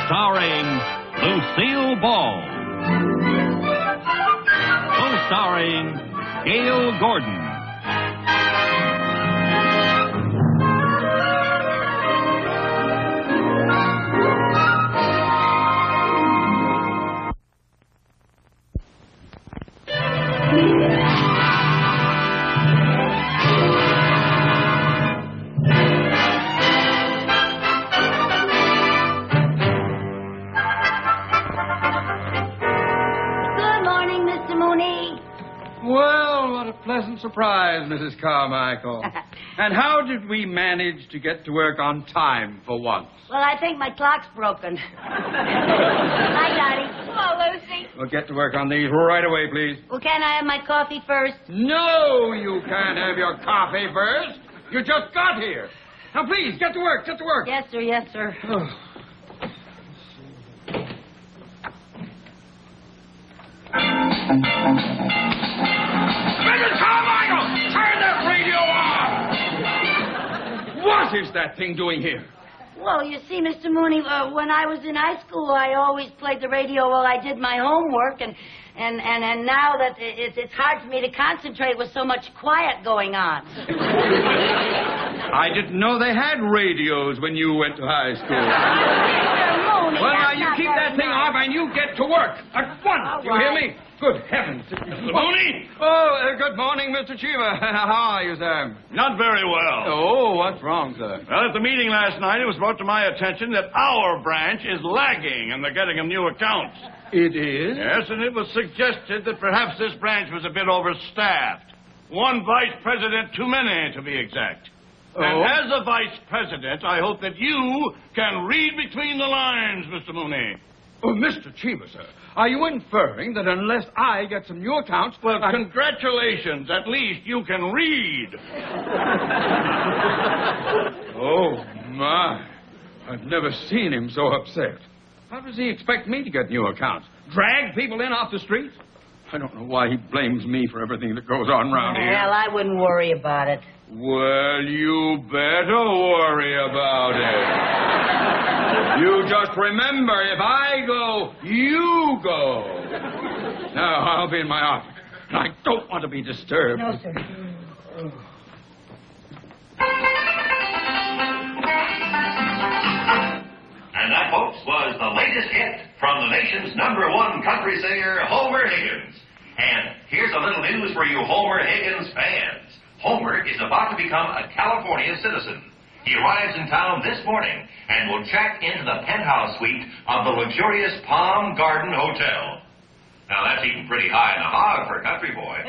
starring Lucille Ball. Co-starring Gail Gordon. Pleasant surprise, Mrs. Carmichael. And how did we manage to get to work on time for once? Well, I think my clock's broken. Hi, Dottie. Hello, Lucy. We'll get to work on these right away, please. Well, can I have my coffee first? No, you can't have your coffee first. You just got here. Now, please, get to work, get to work. Yes, sir, yes, sir. Mrs. Carmichael, turn that radio off! What is that thing doing here? Well, you see, Mr. Mooney, when I was in high school, I always played the radio while I did my homework, and now that it's hard for me to concentrate with so much quiet going on. I didn't know they had radios when you went to high school. Mr. Mooney, Well, now, you keep that thing off and you get to work at once. All You hear right. me? Good heavens. Mr. Mooney? Oh, good morning, Mr. Cheever. How are you, sir? Not very well. Oh, what's wrong, sir? Well, at the meeting last night, it was brought to my attention that our branch is lagging in the getting of new accounts. It is? Yes, and it was suggested that perhaps this branch was a bit overstaffed. One vice president too many, to be exact. Oh? And as a vice president, I hope that you can read between the lines, Mr. Mooney. Oh, Mr. Cheever, sir, are you inferring that unless I get some new accounts... Well, congratulations. At least you can read. Oh, my. I've never seen him so upset. How does he expect me to get new accounts? Drag people in off the street? I don't know why he blames me for everything that goes on around here. Well, I wouldn't worry about it. Well, you better worry about it. You just remember, if I go, you go. Now, I'll be in my office. I don't want to be disturbed. No, sir. And that, folks, was the latest hit from the nation's #1 country singer, Homer Higgins. And here's a little news for you Homer Higgins fans. Homer is about to become a California citizen. He arrives in town this morning and will check into the penthouse suite of the luxurious Palm Garden Hotel. Now, that's eating pretty high in the hog for a country boy.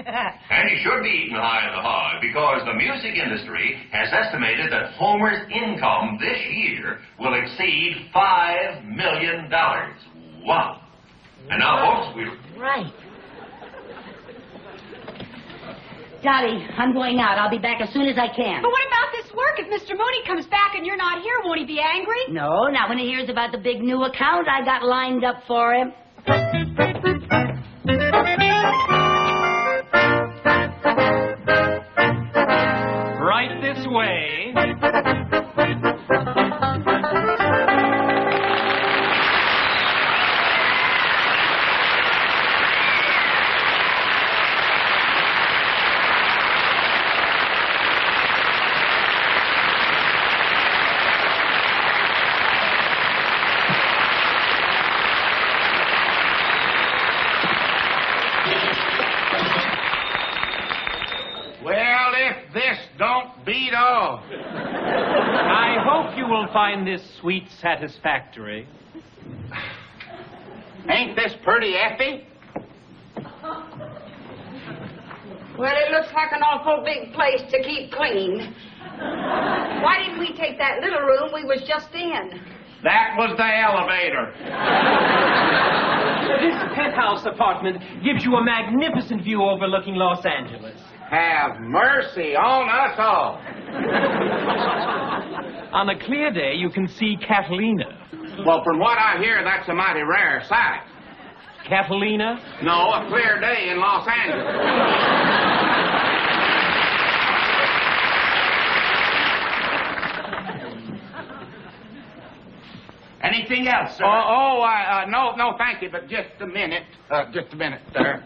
And he should be eating high in the hog because the music industry has estimated that Homer's income this year will exceed $5 million. Wow. And now, folks, Right. Dottie, I'm going out. I'll be back as soon as I can. But what about this work? If Mr. Mooney comes back and you're not here, won't he be angry? No, not when he hears about the big new account I got lined up for him. Right this way. Well, if this don't beat all. I hope you will find this suite satisfactory. Ain't this pretty, Effie? Well, it looks like an awful big place to keep clean. Why didn't we take that little room we was just in? That was the elevator. This penthouse apartment gives you a magnificent view overlooking Los Angeles. Have mercy on us all. On a clear day, you can see Catalina. Well, from what I hear, that's a mighty rare sight. Catalina? No, a clear day in Los Angeles. Anything else, sir? No, thank you, but just a minute. Just a minute, sir.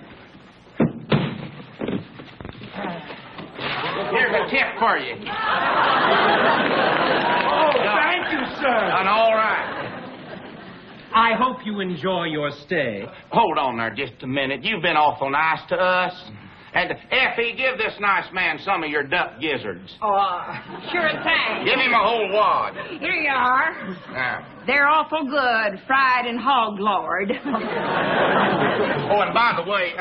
Here's a tip for you. Thank you, sir. Done all right. I hope you enjoy your stay. Hold on there just a minute. You've been awful nice to us. And, Effie, give this nice man some of your duck gizzards. Oh, sure thing. Give him a whole wad. Here you are. Now. They're awful good, fried and hog lard. Oh, and by the way,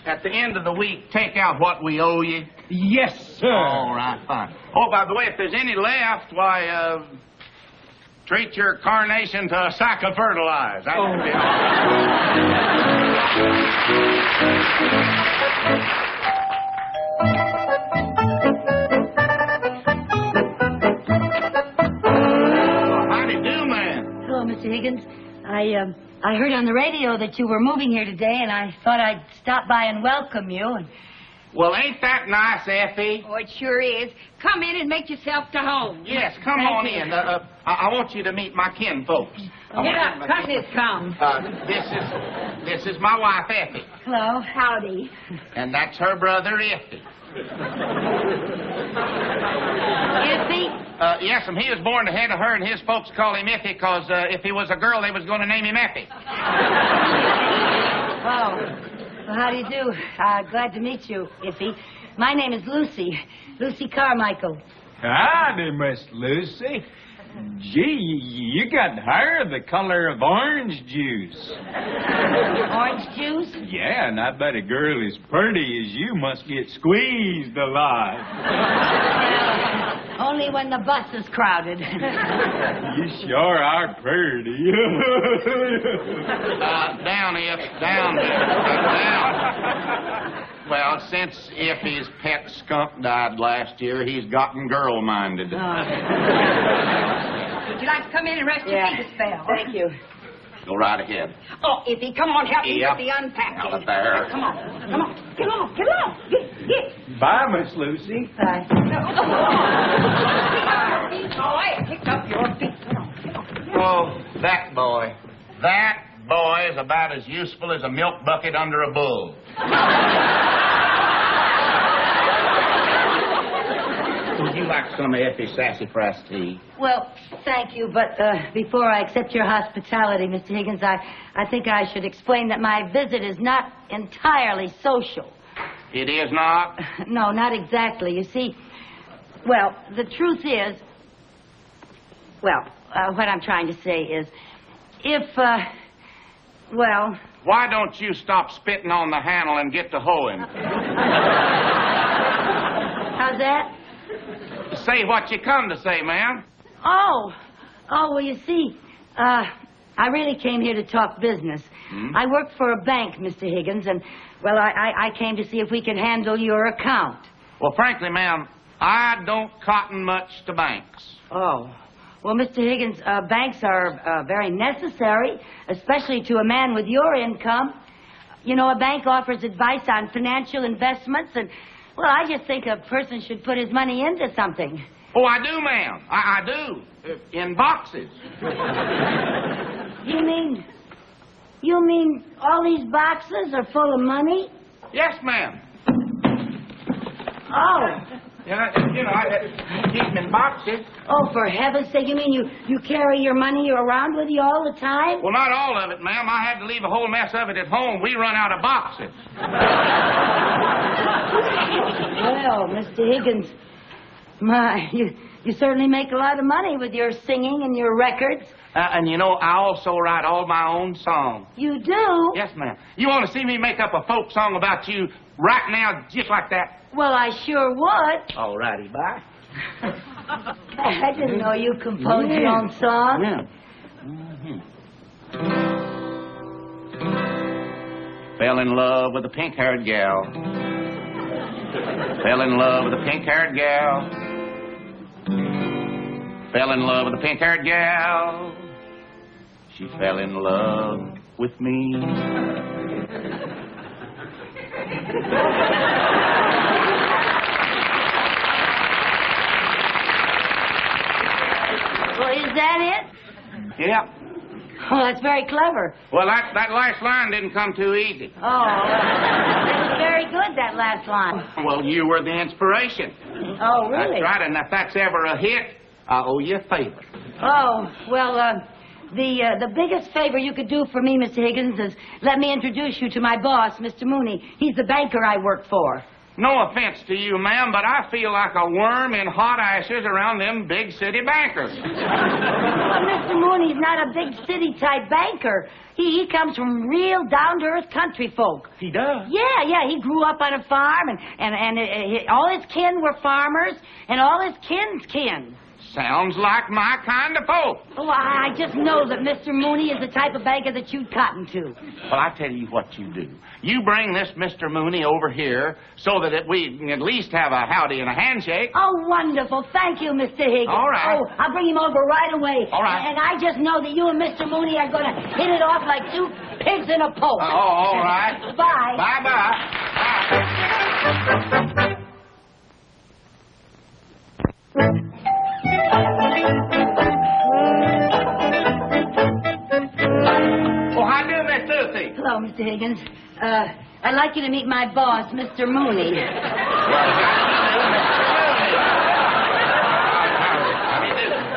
at the end of the week, take out what we owe you. Yes, sir. All right, fine. Oh, by the way, if there's any left, why, treat your carnation to a sack of fertilizer. That would be all right. Howdy do, man. Hello, Mr. Higgins. I heard on the radio that you were moving here today, and I thought I'd stop by and welcome you. And Well, ain't that nice, Effie? Oh, it sure is. Come in and make yourself to home. Yes, come Thank on you. in. I want you to meet my kinfolks. Get up, company's come. This is my wife, Effie, hello. Howdy. and that's her brother, Effie. Iffy? Yes, and he was born ahead of her, and his folks call him Iffy because if he was a girl, they was going to name him Effie. Oh. Well, how do you do? Glad to meet you, Iffy. My name is Lucy. Lucy Carmichael. Howdy, Miss Lucy. Gee, you got hair the color of orange juice. Orange juice? Yeah, and I bet a girl as pretty as you must get squeezed a lot. Only when the bus is crowded. You sure are pretty. Down, Iff, down there. Down. Well, since Iffy's pet skunk died last year, he's gotten girl-minded. Would you like to come in and rest your feet a spell? Thank you. Go right ahead. Oh, Iffy, come on, help me Yep. with the unpacking. Now, there. Come on, come on, get on, get on. Get. Bye, Miss Lucy. Bye. Oh, I picked up your feet. Come on, come on. Oh, that boy. That boy is about as useful as a milk bucket under a bull. Would you like some of Effie's sassafras tea? Well, thank you, but before I accept your hospitality, Mr. Higgins, I think I should explain that my visit is not entirely social. It is not? No, not exactly. You see, well, the truth is, what I'm trying to say is, if, Why don't you stop spitting on the handle and get to hoeing? how's that? Say what you come to say, ma'am. Oh, well, you see, I really came here to talk business. I work for a bank, Mr. Higgins, and, well, I came to see if we could handle your account. Well, frankly, ma'am, I don't cotton much to banks. Oh. Well, Mr. Higgins, banks are very necessary, especially to a man with your income. You know, a bank offers advice on financial investments, and, well, I just think a person should put his money into something. Oh, I do, ma'am. I do. In boxes. You mean all these boxes are full of money? Yes, ma'am. Oh. Yeah, I keep them in boxes. Oh, for heaven's sake, you mean you carry your money around with you all the time? Well, not all of it, ma'am. I had to leave a whole mess of it at home. We run out of boxes. Well, Mr. Higgins, my, you certainly make a lot of money with your singing and your records. And I also write all my own songs. You do? Yes, ma'am. You want to see me make up a folk song about you right now, just like that? Well, I sure would. All righty, bye. I didn't know you composed your own song. Yeah. Fell in love with a pink-haired gal. Fell in love with a pink-haired gal. Fell in love with a pink-haired gal. She fell in love with me. Well, is that it? Yeah. Oh, that's very clever. Well, that last line didn't come too easy. Oh, that was very good, that last line. Well, you were the inspiration. Oh, really? That's right, and if that's ever a hit, I owe you a favor. Oh, well, the biggest favor you could do for me, Mr. Higgins, is let me introduce you to my boss, Mr. Mooney. He's the banker I work for. No offense to you, ma'am, but I feel like a worm in hot ashes around them big city bankers. Well, Mr. Mooney's not a big city-type banker. He comes from real down-to-earth country folk. He does? Yeah. He grew up on a farm, and all his kin were farmers, and all his kin's kin. Sounds like my kind of folk. Oh, I just know that Mr. Mooney is the type of banker that you'd cotton to. Well, I tell you what you do. You bring this Mr. Mooney over here so that we can at least have a howdy and a handshake. Oh, wonderful. Thank you, Mr. Higgins. All right. Oh, I'll bring him over right away. All right. And I just know that you and Mr. Mooney are going to hit it off like two pigs in a poke. All right. Bye. Bye-bye. Bye. Oh, how do, Miss Lucy? Hello, Mr. Higgins. I'd like you to meet my boss, Mr. Mooney.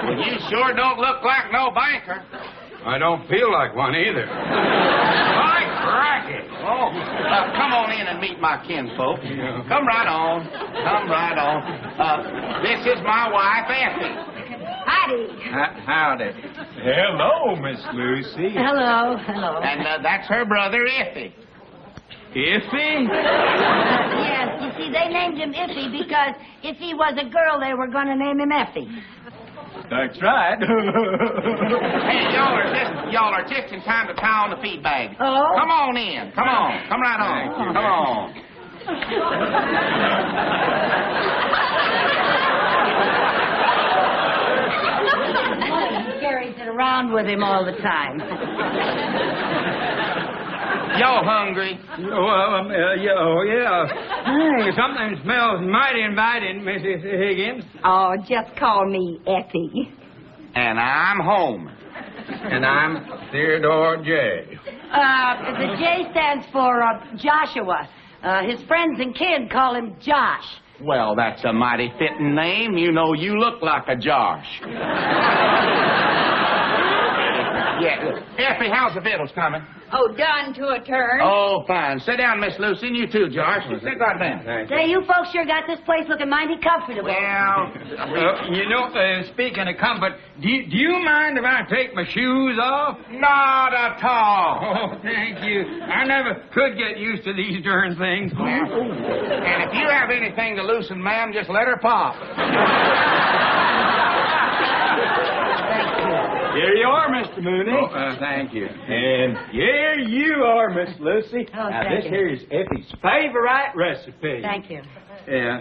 Well, you sure don't look like no banker. I don't feel like one either. My cracky. Oh, come on in and meet my kinfolk. Yeah. Come right on. Come right on. This is my wife, Effie. Howdy. Howdy. Hello, Miss Lucy. Hello. And that's her brother, Iffy. Iffy? Yes, you see, they named him Iffy because if he was a girl, they were going to name him Effie. That's right. Hey, y'all are just in time to tie on the feed bag. Oh? Come on in. Come on. Come right on. Come on. He carries it around with him all the time. Y'all hungry? Well, yeah. Hey, something smells mighty inviting, Mrs. Higgins. Oh, just call me Effie. And I'm home. And I'm Theodore J. The J stands for Joshua. His friends and kin call him Josh. Well, that's a mighty fitting name. You know, you look like a Josh. Yeah. Effie, how's the victuals coming? Oh, done to a turn. Oh, fine. Sit down, Miss Lucy, and you too, Josh. Sit right down. Say, you folks sure got this place looking mighty comfortable. Well, Speaking of comfort, do you mind if I take my shoes off? not at all. Oh, thank you. I never could get used to these darn things. And if you have anything to loosen, ma'am, just let her pop. Here you are, Mr. Mooney. Oh, thank you. And here you are, Miss Lucy. Oh, now, thank this you. here is Effie's favorite recipe. Thank you. Yeah.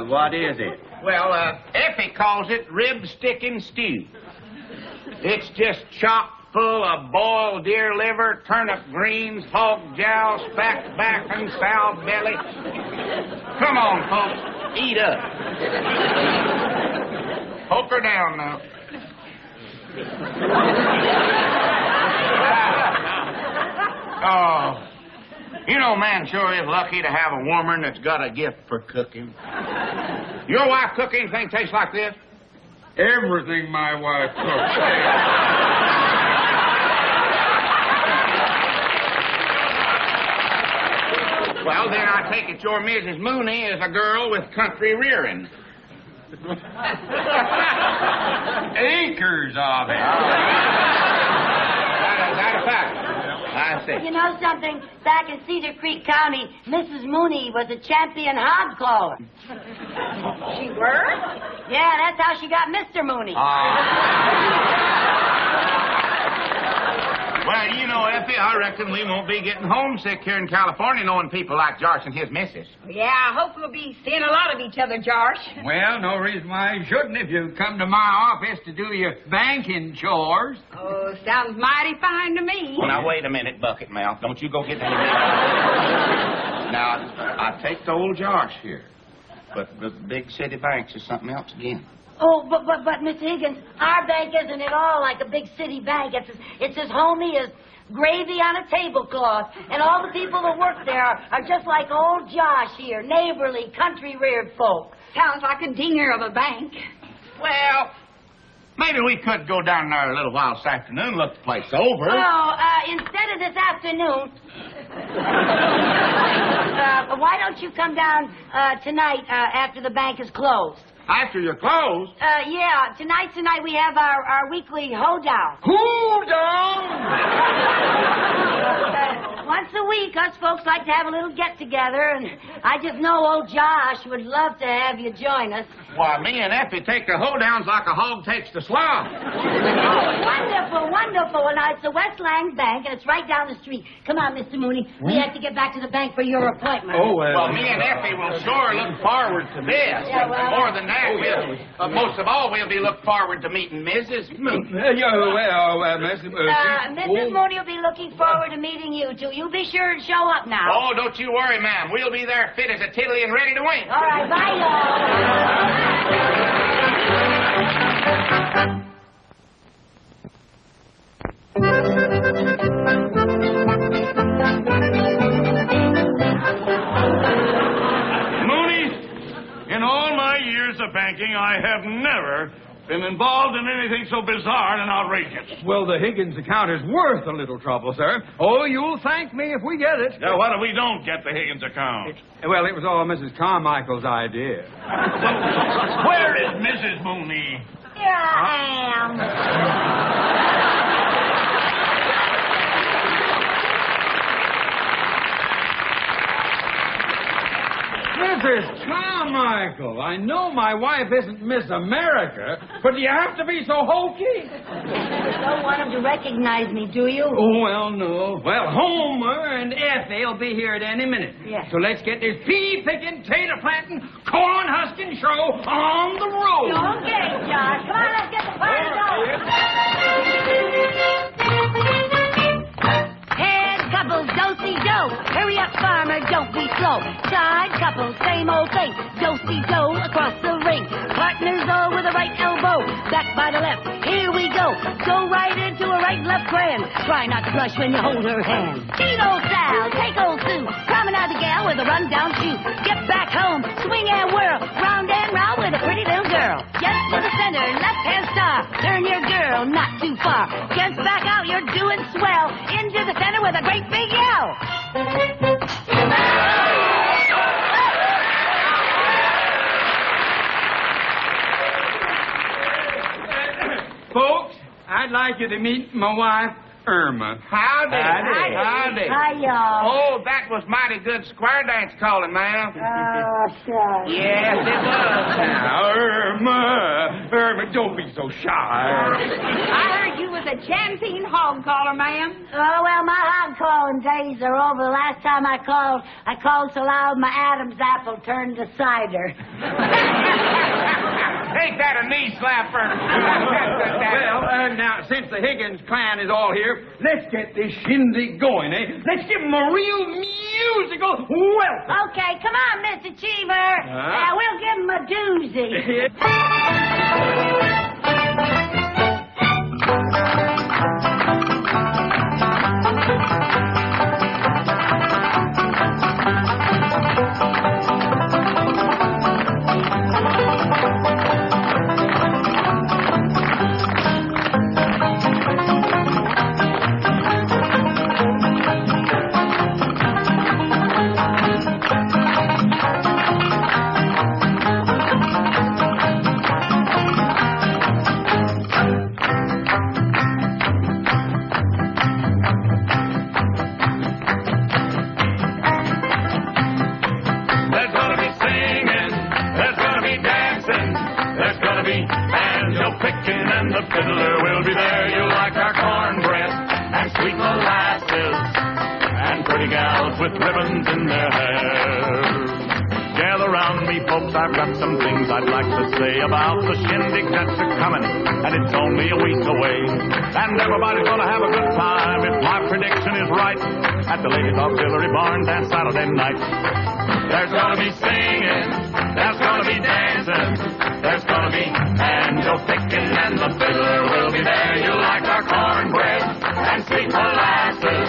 What is it? Well, Effie calls it rib sticking stew. It's just chock full of boiled deer liver, turnip greens, hog jowl, spack back, and sow belly. Come on, folks, eat up. Poke her down now. Oh, you know, man sure is lucky to have a woman that's got a gift for cooking. Your wife cook anything tastes like this? Everything my wife cooks. Well, then I take it your Mrs. Mooney is a girl with country rearing. Acres of it. That a fact? I see. You know something? Back in Cedar Creek County, Mrs. Mooney was a champion hog caller. She were? Yeah, that's how she got Mr. Mooney. Well, you know, Effie, I reckon we won't be getting homesick here in California knowing people like Josh and his missus. Yeah, I hope we'll be seeing a lot of each other, Josh. Well, no reason why you shouldn't if you come to my office to do your banking chores. Oh, sounds mighty fine to me. Well, now, wait a minute, Bucket Mouth. Don't you go get any Now, I take the old Josh here, but the big city banks is something else again. Oh, but Miss Higgins, our bank isn't at all like a big city bank. It's as homey as gravy on a tablecloth. And all the people that work there are just like old Josh here, neighborly, country-reared folk. Sounds like a dinger of a bank. Well, maybe we could go down there a little while this afternoon, look the place over. Oh, instead of this afternoon, why don't you come down tonight after the bank is closed? After you're closed? Yeah, tonight we have our weekly hoedown. Hoedown? Once a week, us folks like to have a little get-together, and I just know old Josh would love to have you join us. Why, me and Effie take the hoedowns like a hog takes the slough. Wonderful, wonderful. Well, now, it's the West Lang Bank, and it's right down the street. Come on, Mr. Mooney. We have to get back to the bank for your appointment. Oh, well, me and Effie will sure look forward to this. Yeah, well, more than that, most of all, we'll be looking forward to meeting Mrs. Mooney. Mrs. Mooney will be looking forward to meeting you, too. You be sure to show up now. Oh, don't you worry, ma'am. We'll be there fit as a tiddly and ready to wink. All right, bye, y'all. Mooney, in all my years of banking, I have never been involved in anything so bizarre and outrageous. Well, the Higgins account is worth a little trouble, sir. Oh, you'll thank me if we get it. Now, what if we don't get the Higgins account? Well, it was all Mrs. Carmichael's idea. Where is Mrs. Mooney? Here I am. Mrs. Carmichael, I know my wife isn't Miss America, but do you have to be so hokey? You don't want him to recognize me, do you? Oh, well, no. Well, Homer and Effie will be here at any minute. Yes. So let's get this pea-picking, tater-planting, corn-husking show on the road. Okay, Josh. Come on, let's get the party going. Head couples, do-si-do. Hurry up, farmer, don't be slow. Side couples, same old thing. Do-si-do across the ring. Partners all with a right elbow. Back by the left. Here we go. Go right into a right-left grand. Try not to blush when you hold her hand. Beat old Sal, take old Sue. Promenade the gal with a run-down shoe. Get back home, swing and whirl. Round and round with a pretty little girl. Just to the center, left-hand star. Turn your girl not too far. Just back out, you're doing swell. Into the center with a great big yell. Folks, I'd like you to meet my wife, Irma. Howdy. Hi, y'all. Oh, that was mighty good square dance calling, ma'am. Oh, sure. Yes, it was. Now, Irma, don't be so shy. I heard you was a champion hog caller, ma'am. Oh, well, my hog calling days are over. The last time I called so loud my Adam's apple turned to cider. Ain't that a knee slapper? Well, now, since the Higgins clan is all here, let's get this shindig going, eh? Let's give them a real musical welcome. Okay, come on, Mr. Cheever. We'll give him a doozy. And the fiddler will be there. You'll like our cornbread and sweet molasses and pretty gals with ribbons in their hair. Gather round me, folks, I've got some things I'd like to say about the shindig that's a-comin', and it's only a week away. And everybody's gonna have a good time if my prediction is right at the Ladies Auxiliary Barn dance Saturday night. There's gonna be singing, there's gonna be dancing, There's gonna be banjo picking and the fiddler will be there. You'll like our cornbread and sweet molasses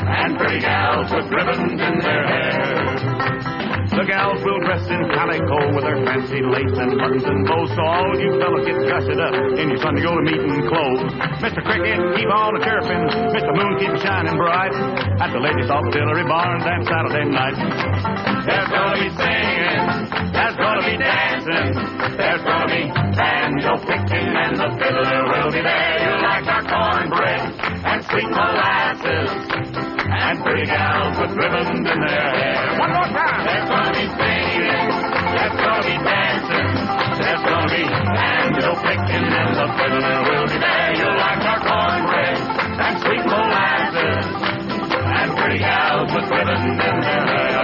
and pretty gals with ribbons in their hair. The gals will dress in calico with their fancy lace and buttons and bows, so all you fellas get dressed up in your Sunday go-to-meeting clothes. Mr. Cricket, keep on a chirping, Mr. Moon, keep shining bright at the Ladies' Auxiliary Barns and Saturday night. There's gonna be singing, there's gonna be dancing, there's gonna be banjo picking, and the fiddler will be there. You'll like our cornbread and sweet molasses and pretty gals with ribbons in their hair. One more time. There's gonna be singing, there's gonna be dancing, there's gonna be banjo picking, and the fiddler will be there. You'll like our cornbread and sweet molasses and pretty gals with ribbons in their hair.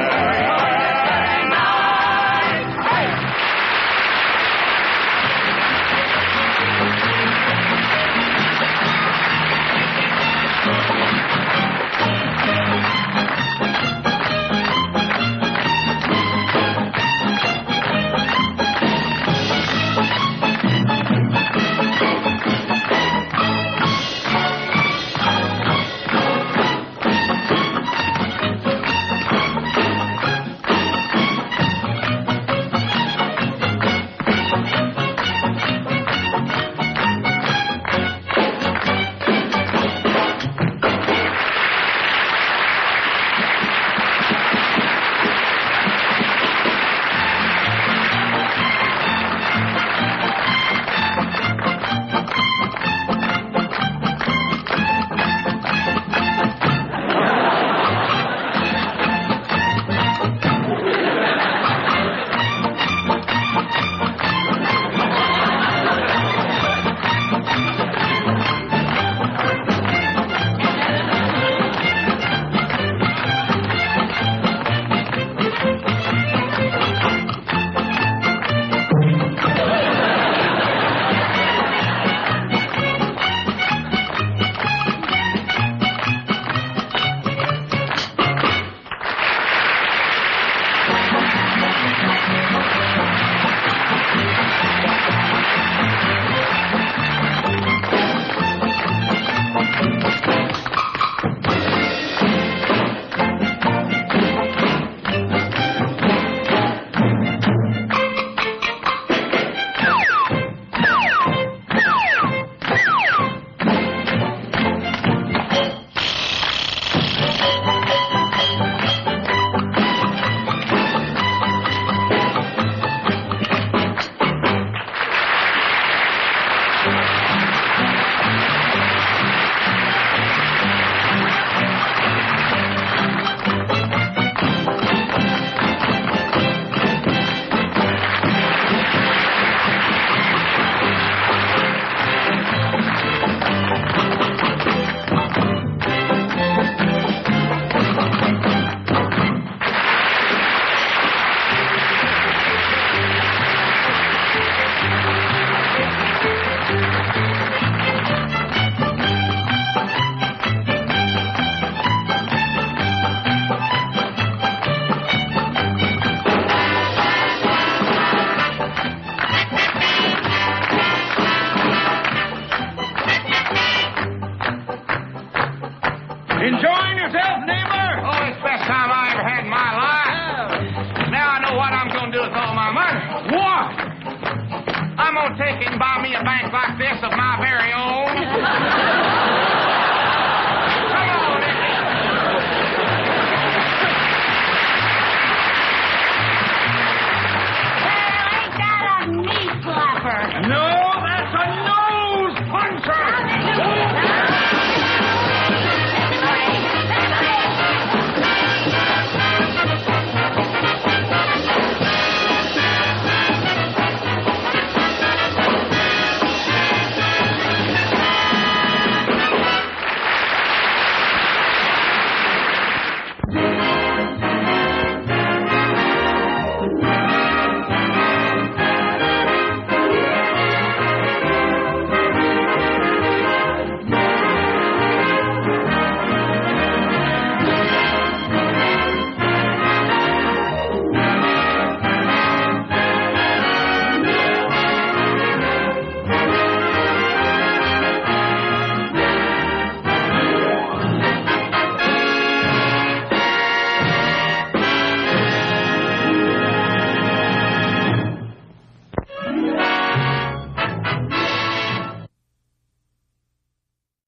Enjoying yourself, neighbor? Oh, it's the best time I ever had in my life. Now I know what I'm going to do with all my money. What? I'm going to take it and buy me a bank like this of my very own.